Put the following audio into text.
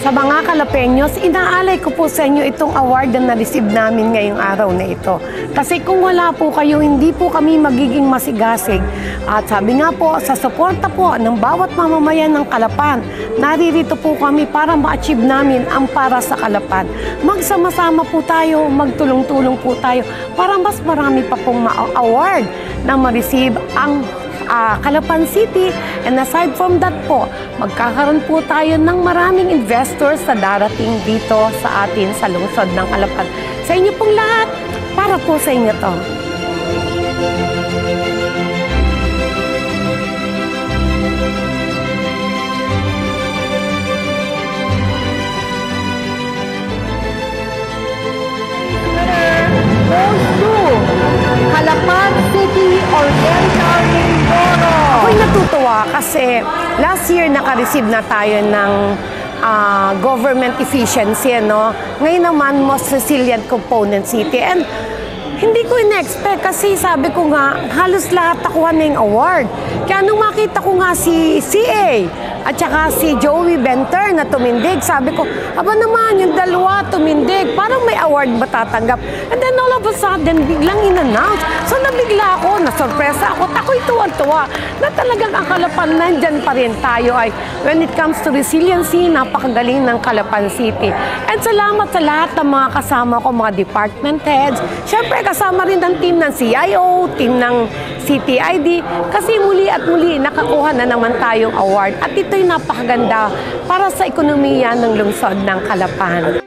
Sa mga Kalapeños, inaalay ko po sa inyo itong award na na-receive namin ngayong araw na ito. Kasi kung wala po kayo, hindi po kami magiging masigasig. At sabi nga po, sa suporta po ng bawat mamamayan ng Calapan, naririto po kami para ma-achieve namin ang para sa Calapan. Magsama-sama po tayo, magtulong-tulong po tayo para mas marami pa pong ma-award na ma-receive ang Calapan City. And aside from that po, magkakaroon po tayo ng maraming investors sa darating dito sa atin sa lungsod ng Calapan. Sa inyo pong lahat, para po sa inyo to. Goes to Calapan City Oriental Mindoro. Ako'y natutuwa kasi last year naka-receive na tayo ng government efficiency, no? Ngayon naman, most resilient component city. And hindi ko in-expect kasi sabi ko nga, halos lahat nakuha na yung award. Kaya nung makita ko nga si CA at saka si Joey Benter na tumindig, sabi ko, aba naman, yung dalawa tumindig, parang may award ba tatanggap? And then all of a sudden, biglang in-announce. So nabigla ako, nasurpresa ako, ako'y tuwan-tuwa na talagang ang Calapan nandyan pa rin tayo ay when it comes to resiliency, napakagaling ng Calapan City. And salamat sa lahat ng mga kasama ko, mga department heads. Siyempre, kasama rin ang team ng CIO, team ng CTID, kasi muli at muli nakakuha na naman tayong award. At ito'y napakaganda para sa ekonomiya ng lungsod ng Calapan.